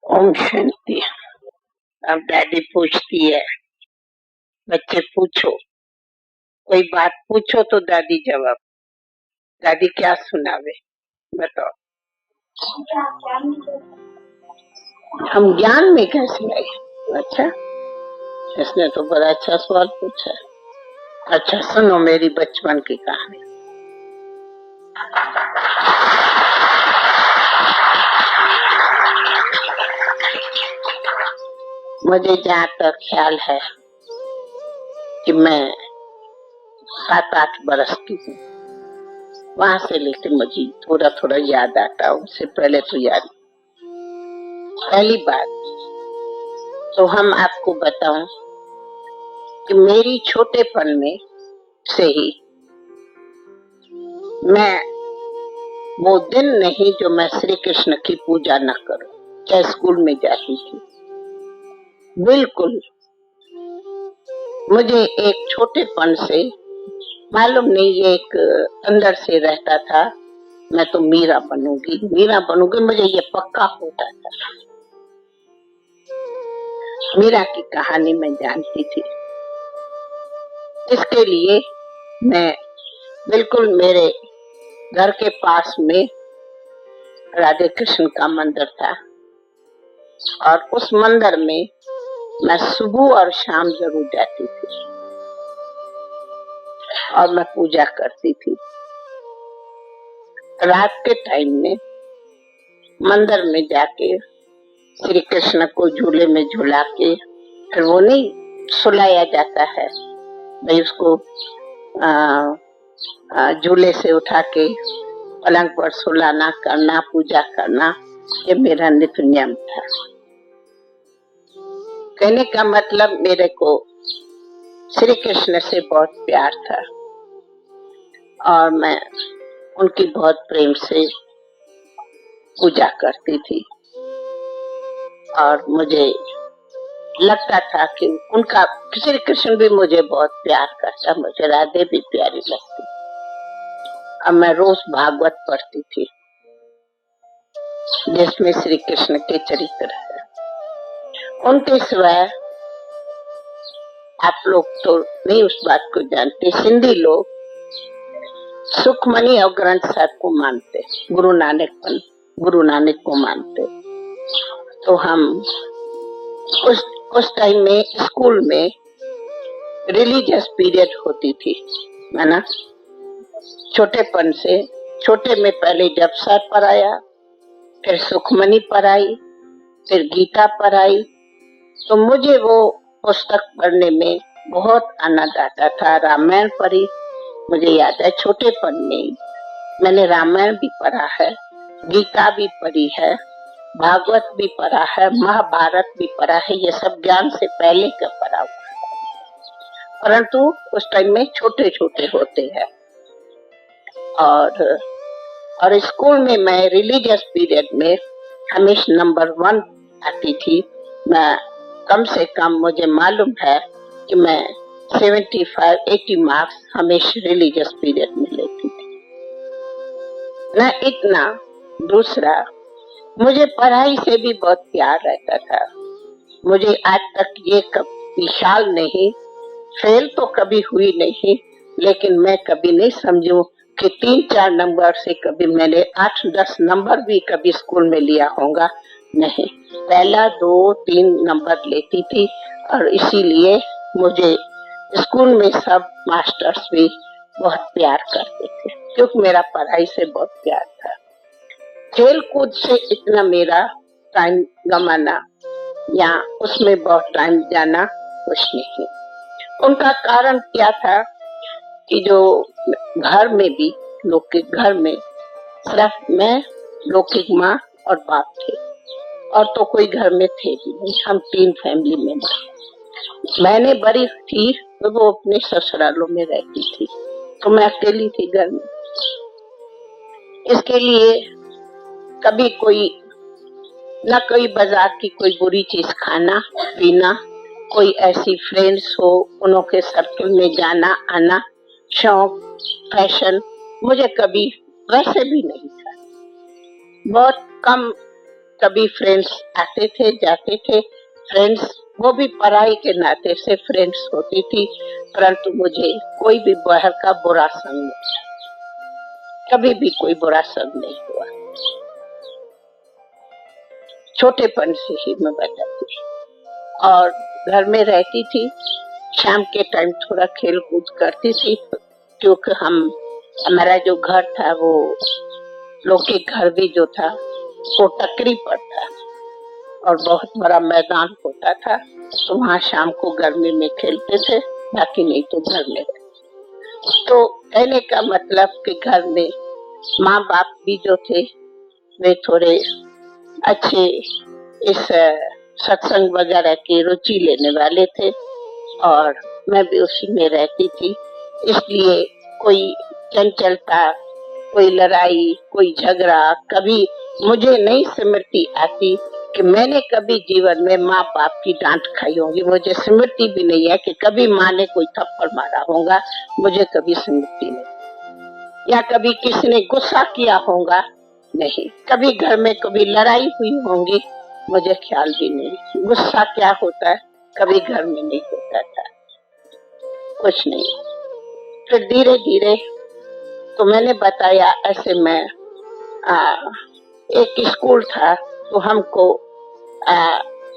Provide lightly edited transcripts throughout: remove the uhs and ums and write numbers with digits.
ओम शांति। अब दादी पूछती है, बच्चे पूछो, कोई बात पूछो तो दादी जवाब। दादी क्या सुनावे बताओ। हम ज्ञान में कैसे आए? अच्छा, इसने तो बड़ा अच्छा सवाल पूछा। अच्छा सुनो मेरी बचपन की कहानी। मुझे जहाँ तक ख्याल है कि मैं 7-8 बरस की हूँ, वहां से लेकर मुझे थोड़ा थोड़ा याद आता। उससे पहले तो याद। पहली बात तो हम आपको बताऊं कि मेरी छोटेपन में से ही मैं वो दिन नहीं जो मैं श्री कृष्ण की पूजा न करूं, चाहे स्कूल में जाती थी। बिल्कुल मुझे एक छोटेपन से मालूम नहीं, ये एक अंदर से रहता था, मैं तो मीरा बनूंगी, मुझे ये पक्का होता था। मीरा की कहानी मैं जानती थी। इसके लिए मैं बिल्कुल मेरे घर के पास में राधे कृष्ण का मंदिर था और उस मंदिर में मैं सुबह और शाम जरूर जाती थी और मैं पूजा करती थी। रात के टाइम में मंदिर में जाके श्री कृष्ण को झूले में झूला के, फिर वो नहीं सुलाया जाता है भाई, उसको झूले से उठा के पलंग पर सुलाना, करना, पूजा करना, ये मेरा नित्य नियम था। कहने का मतलब मेरे को श्री कृष्ण से बहुत प्यार था और मैं उनकी बहुत प्रेम से पूजा करती थी और मुझे लगता था कि उनका श्री कृष्ण भी मुझे बहुत प्यार करता, मुझे राधे भी प्यारी लगती। अब मैं रोज भागवत पढ़ती थी जिसमें श्री कृष्ण के चरित्र है। उनके सिवाय आप लोग तो नहीं उस बात को जानते, सिंधी लोग सुखमनी और ग्रंथ साहब को मानते, गुरु नानक को मानते। तो हम उस टाइम में स्कूल में रिलीजियस पीरियड होती थी, है ना। छोटेपन से, छोटे में पहले जपसर पढ़ाया, फिर सुखमनी पढ़ाई, फिर गीता पढ़ाई। तो मुझे वो पुस्तक पढ़ने में बहुत आनंद आता था। रामायण पढ़ी, मुझे याद है छोटेपन में मैंने रामायण भी पढ़ा है, गीता भी पढ़ी है, भागवत भी पढ़ा है, महाभारत भी पढ़ा है। ये सब ज्ञान से पहले का पढ़ा हुआ, परंतु उस टाइम में छोटे छोटे होते हैं। और स्कूल में मैं रिलीजियस पीरियड में हमेशा नंबर 1 आती थी। मैं कम से कम, मुझे मालूम है कि मैं 75-80 मार्क्स हमेशा रिलीजियस पीरियड में लेती थी। न इतना, दूसरा मुझे पढ़ाई से भी बहुत प्यार रहता था। मुझे आज तक ये कभी ख्याल नहीं, फेल तो कभी हुई नहीं, लेकिन मैं कभी नहीं समझू कि 3-4 नंबर से कभी मैंने 8-10 नंबर भी कभी स्कूल में लिया होगा, नहीं। पहला 2-3 नंबर लेती थी और इसीलिए मुझे स्कूल में सब मास्टर्स भी बहुत प्यार करते थे, क्योंकि मेरा पढ़ाई से बहुत प्यार था। खेल कूद से इतना मेरा टाइम गमाना या उसमें बहुत टाइम जाना कुछ नहीं। उनका कारण क्या था कि जो घर में भी, लौकिक घर में सिर्फ मैं, लौकिक माँ और बाप थे, और तो कोई घर में थे भी नहीं। हम 3 फैमिली मेंबर। मैंने बड़ी थी तो वो अपने ससुरालों में रहती थी, तो मैं अकेली थी घर में। इसके लिए कभी कोई न कोई बाजार की कोई बुरी चीज खाना पीना, कोई ऐसी फ्रेंड्स हो उन्हों के सर्कल में जाना आना, शौक फैशन मुझे कभी वैसे भी नहीं था। बहुत कम कभी फ्रेंड्स आते थे जाते थे, फ्रेंड्स वो भी पढ़ाई के नाते से फ्रेंड्स होती थी, परंतु मुझे कोई भी बाहर का बुरा संग नहीं, कभी भी कोई बुरा संग नहीं हुआ। छोटेपन से ही मैं बताती और घर में रहती थी। शाम के टाइम थोड़ा खेल कूद करती थी, क्योंकि हमारा जो घर था वो लौकिक घर भी जो था वो टकरी पर था और बहुत बड़ा मैदान होता था, तो वहाँ शाम को गर्मी में खेलते थे, बाकी नहीं तो घर में। तो कहने का मतलब कि घर में माँ बाप भी जो थे वे थोड़े अच्छे इस सत्संग वगैरह की रुचि लेने वाले थे और मैं भी उसी में रहती थी। इसलिए कोई चंचलता, कोई लड़ाई, कोई झगड़ा कभी मुझे नहीं स्मृति आती कि मैंने कभी जीवन में माँ बाप की डांट खाई होगी। मुझे स्मृति भी नहीं है कि कभी माँ ने कोई थप्पड़ मारा होगा, मुझे कभी स्मृति नहीं। या कभी किसी ने गुस्सा किया होगा, नहीं। कभी घर में कभी लड़ाई हुई होगी, मुझे ख्याल भी नहीं। गुस्सा क्या होता है कभी घर में नहीं होता था, कुछ नहीं। फिर धीरे धीरे तो मैंने बताया ऐसे मैं एक स्कूल था, तो हमको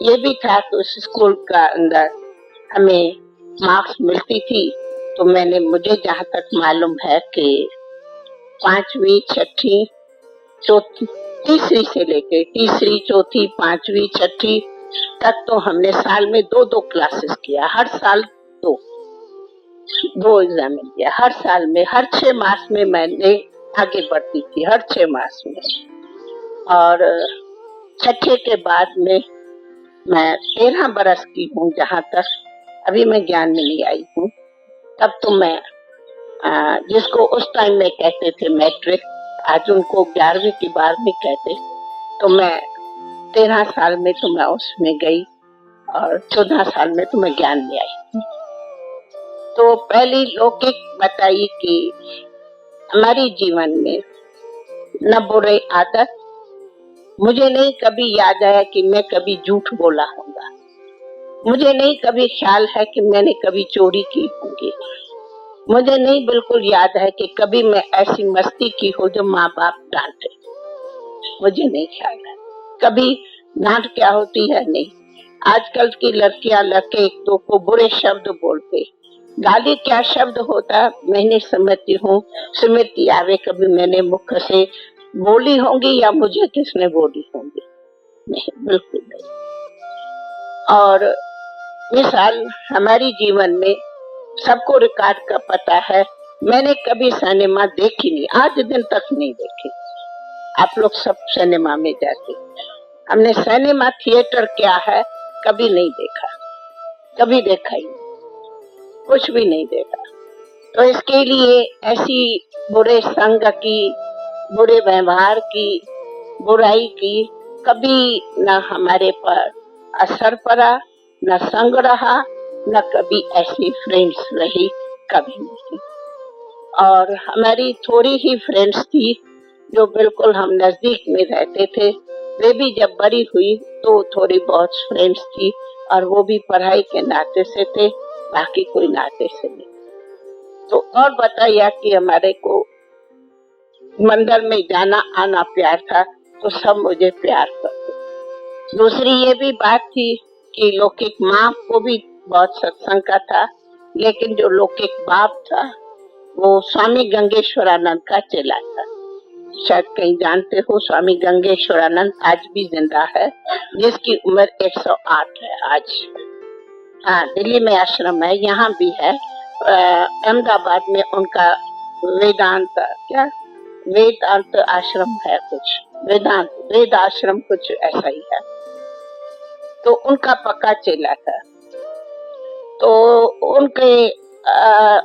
ये भी था कि उस स्कूल का अंदर हमें मार्क्स मिलती थी। तो मुझे जहाँ तक मालूम है कि 5वीं 6ठी चौथी तीसरी से लेके तीसरी चौथी 5वीं 6ठी तक तो हमने साल में 2-2 क्लासेस किया। हर साल 2 एग्जाम दिया, हर साल में, हर 6 मास में मैंने आगे बढ़ती थी, हर 6 मास में। और 6ठे के बाद में मैं 13 बरस की हूँ, जहाँ तक अभी मैं ज्ञान में नहीं आई हूँ। तब तो मैं जिसको उस टाइम में कहते थे मैट्रिक, आज उनको 11वीं की 12वीं कहते, तो मैं 13 साल में तो मैं उसमें गई और 14 साल में तो मैं ज्ञान में आई। तो पहली लौकिक बताई कि हमारी जीवन में न बुरे आदत, मुझे नहीं कभी याद आया कि मैं कभी झूठ बोला होगा, मुझे नहीं कभी ख्याल है कि मैंने कभी चोरी की होगी, मुझे नहीं बिल्कुल याद है कि कभी मैं ऐसी मस्ती की हो जो माँ बाप डांटे, मुझे नहीं ख्याल है। कभी डांट क्या होती है नहीं। आजकल की लड़कियां लड़के एक दो को बुरे शब्द बोलते, गाली क्या शब्द होता मैं नहीं समझती हूँ। स्मृति आवे कभी मैंने मुख से बोली होंगी या मुझे किसने बोली होंगी, नहीं, बिल्कुल नहीं। और मिसाल हमारी जीवन में सबको रिकॉर्ड का पता है, मैंने कभी सिनेमा देखी नहीं, आज दिन तक नहीं देखी। आप लोग सब सिनेमा में जाते, हमने सिनेमा थिएटर क्या है कभी नहीं देखा, कभी देखा ही कुछ भी नहीं देखा। तो इसके लिए ऐसी बुरे संग की, बुरे व्यवहार की, बुराई की कभी न हमारे पर असर पड़ा, न संग रहा, न कभी ऐसी फ्रेंड्स रही, कभी नहीं। और हमारी थोड़ी ही फ्रेंड्स थी जो बिल्कुल हम नजदीक में रहते थे, वे भी जब बड़ी हुई तो थोड़ी बहुत फ्रेंड्स थी और वो भी पढ़ाई के नाते से थे, बाकी कोई नाते से नहीं। तो और बताया कि हमारे को मंदिर में जाना आना प्यार था, तो सब मुझे प्यार करते। दूसरी ये भी बात थी कि लौकिक माँ को भी बहुत सत्संग का था, लेकिन जो लौकिक बाप था वो स्वामी गंगेश्वरानंद का चेला था। शायद कहीं जानते हो, स्वामी गंगेश्वरानंद आज भी जिंदा है, जिसकी उम्र 108 है आज। हाँ, दिल्ली में आश्रम है, यहाँ भी है। अहमदाबाद में उनका वेदांत क्या वेदांत आश्रम है, कुछ वेद आश्रम कुछ ऐसा ही है। तो उनका पक्का चेला था। तो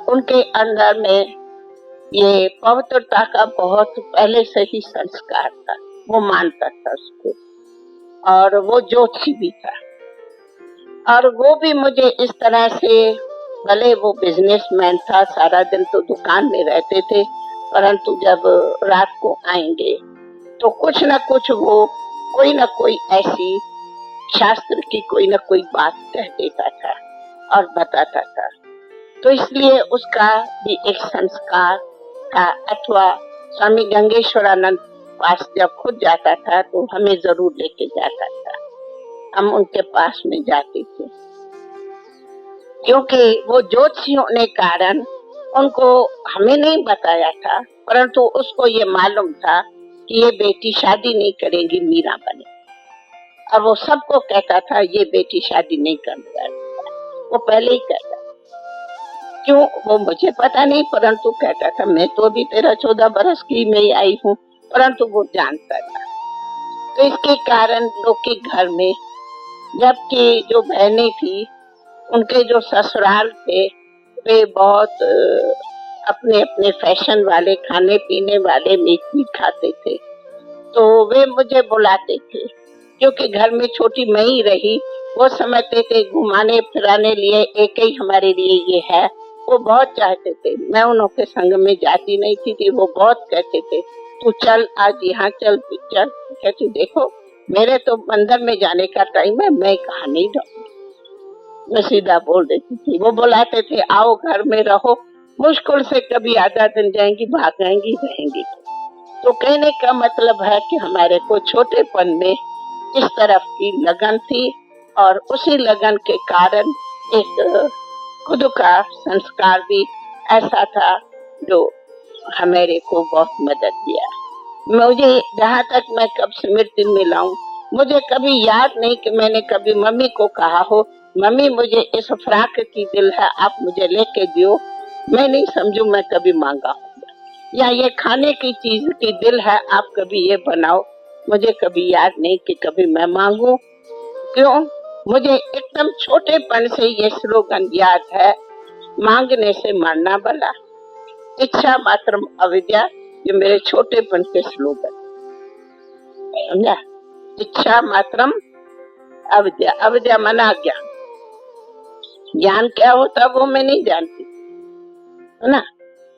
उनके अंदर में ये पवित्रता का बहुत पहले से ही संस्कार था। वो मानता था उसको, और वो ज्योतिषी भी था। और वो भी मुझे इस तरह से, भले वो बिजनेसमैन था, सारा दिन तो दुकान में रहते थे, परंतु जब रात को आएंगे तो कुछ न कुछ वो कोई न कोई ऐसी शास्त्र की कोई न कोई बात कह देता था और बताता था। तो इसलिए उसका भी एक संस्कार था। अथवा स्वामी गंगेश्वरानंद पास जब खुद जाता था तो हमें जरूर लेके जाता था, हम उनके पास में जाते थे, क्योंकि वो ज्योतिषी होने कारण उनको हमें नहीं बताया था, परंतु उसको ये मालूम था कि ये बेटी शादी नहीं करेगी, मीरा बने। और वो सबको कहता था ये बेटी शादी नहीं करने, वो पहले ही कहता। क्यों वो मुझे पता नहीं, परंतु कहता था। मैं तो अभी 13-14 बरस की में आई हूँ, परंतु वो जानता था। तो इसके कारण लोग के घर में, जबकि जो बहनें थी उनके जो ससुराल थे वे बहुत अपने अपने फैशन वाले, खाने पीने वाले, मीठ मीठ खाते थे। तो वे मुझे बुलाते थे, क्योंकि घर में छोटी मैं ही रही। वो समझते थे घुमाने फिराने लिए एक ही हमारे लिए ये है। वो बहुत चाहते थे, मैं उनके संग में जाती नहीं थी। वो बहुत कहते थे तू चल, आज यहाँ चल, चल। कहती देखो मेरे तो मंदिर में जाने का टाइम है, मैं कहाँ नहीं जाऊंगी, मैं सीधा बोल देती थी। वो बुलाते थे आओ घर में रहो, मुश्किल से कभी आधा दिन जाएंगी, भाग जाएंगी, रहेंगी। तो कहने का मतलब है कि हमारे को छोटेपन में इस तरफ की लगन थी, और उसी लगन के कारण एक खुद का संस्कार भी ऐसा था जो हमारे को बहुत मदद दिया। मुझे जहाँ तक मैं कब स्मृति में लाऊं, मुझे कभी याद नहीं कि मैंने कभी मम्मी को कहा हो मम्मी मुझे इस फ्राक की दिल है, आप मुझे लेके दियो। मैं नहीं समझू मैं कभी मांगा होगा, या ये खाने की चीज की दिल है, आप कभी ये बनाओ। मुझे कभी याद नहीं कि कभी मैं मांगू। क्यों? मुझे एकदम छोटेपन से ये स्लोगन याद है, मांगने से मरना भला, इच्छा मात्र अविद्या। ये मेरे छोटेपन के स्लोगन, समझा? इच्छा मात्रम अविद्या, अविद्या मना ज्ञान। ज्ञान क्या होता वो मैं नहीं जानती, है ना,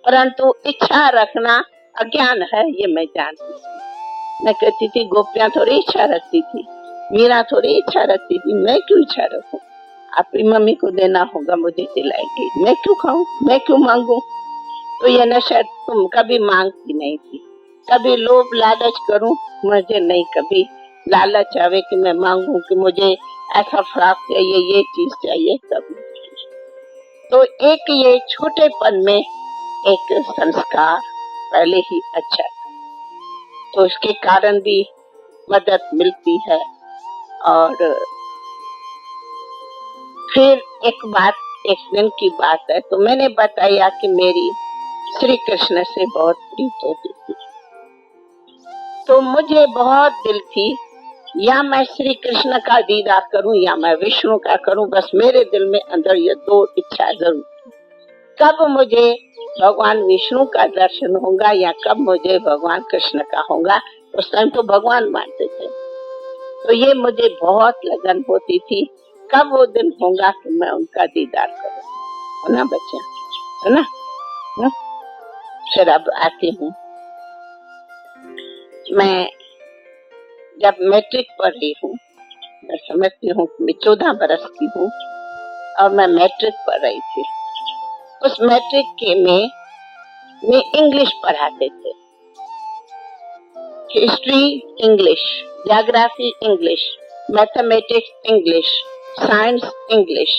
परंतु इच्छा रखना अज्ञान है ये मैं जानती थी। मैं कहती थी गोपियां थोड़ी इच्छा रखती थी, मीरा थोड़ी इच्छा रखती थी, मैं क्यों इच्छा रखूं? आपकी मम्मी को देना होगा, मुझे दिलाएगी, मैं क्यों खाऊं, मैं क्यों मांगू? तो ये नशा तुम कभी मांगती नहीं थी। कभी लोभ लालच करूं, मुझे नहीं कभी लालच आवे कि मैं मांगू कि मुझे ऐसा फ्रॉक चाहिए, ये चीज चाहिए, कभी। तो एक ये छोटेपन में एक संस्कार पहले ही अच्छा था, तो इसके कारण भी मदद मिलती है। और फिर एक बात, एक दिन की बात है, तो मैंने बताया कि मेरी श्री कृष्ण से बहुत प्रीत होती थी। तो मुझे बहुत दिल थी या मैं श्री कृष्ण का दीदार करूं या मैं विष्णु का करूं, बस मेरे दिल में अंदर ये दो इच्छा जरूर थी। कब मुझे भगवान विष्णु का दर्शन होगा या कब मुझे भगवान कृष्ण का होगा, उस टाइम तो भगवान मानते थे। तो ये मुझे बहुत लगन होती थी कब वो दिन होगा कि मैं उनका दीदार करूं, है ना बच्चा, है ना? फिर अब आती हूँ, मैं जब मैट्रिक पढ़ रही हूँ, मैं समझती हूँ मैं 14 बरस की हूँ और मैं मैट्रिक पढ़ रही थी। उस मैट्रिक के में इंग्लिश पढ़ाते थे, history English, geography English, mathematics English, science English,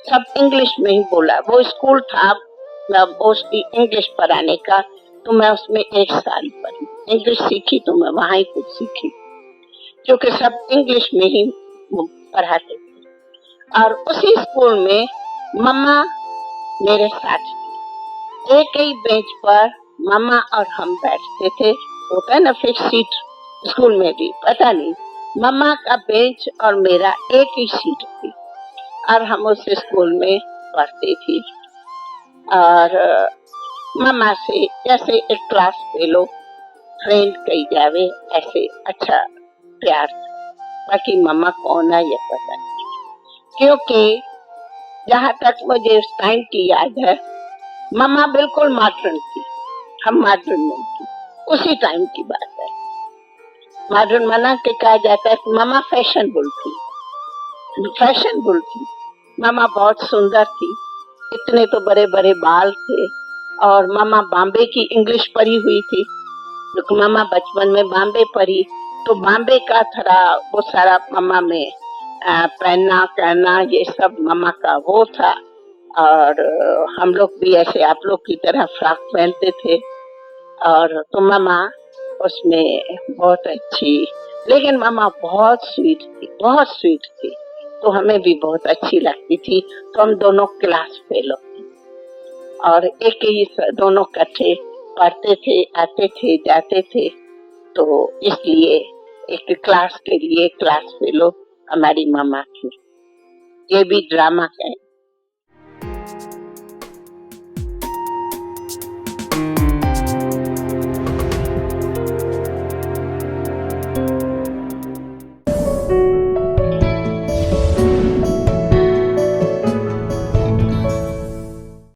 सब इंग्लिश में ही बोला। वो स्कूल था मोस्टली इंग्लिश पढ़ाने का, तो मैं उसमें 1 साल पढ़ी, इंग्लिश सीखी, तो मैं वहां ही कुछ सीखी, क्योंकि सब इंग्लिश में ही पढ़ाते थे। और उसी स्कूल में मम्मा मेरे साथ थी। एक ही बेंच पर मम्मा और हम बैठते थे। होता है ना फिक्स सीट स्कूल में भी, पता नहीं मम्मा का बेंच और मेरा एक ही सीट थी और हम उस स्कूल में पढ़ते थी। और मम्मा से जैसे एक क्लास फेलो फ्रेंड कही जावे ऐसे अच्छा प्यार था। बाकी मम्मा कौन है ये पता नहीं, क्योंकि जहाँ तक मुझे उस टाइम की याद है मम्मा बिल्कुल मॉडर्न थी, हम मॉडर्न नहीं थी। उसी टाइम की बात है। मॉडर्न मना के कहा जाता है कि मम्मा फैशनेबल थी, फैशनेबल थी। मम्मा बहुत सुंदर थी, इतने तो बड़े बड़े बाल थे। और मम्मा बॉम्बे की इंग्लिश पढ़ी हुई थी, क्योंकि मम्मा बचपन में बॉम्बे पढ़ी, तो बॉम्बे का थोड़ा वो सारा मम्मा में पहनना करना ये सब मम्मा का वो था। और हम लोग भी ऐसे आप लोग की तरह फ्रॉक पहनते थे। और तो मम्मा उसमें बहुत अच्छी, लेकिन मम्मा बहुत स्वीट थी, बहुत स्वीट थी, तो हमें भी बहुत अच्छी लगती थी। तो हम दोनों क्लास फेलो और एक ही दोनों इकट्ठे पढ़ते थे, आते थे, जाते थे। तो इसलिए एक क्लास के लिए क्लास फेलो हमारी मम्मा थी। ये भी ड्रामा है।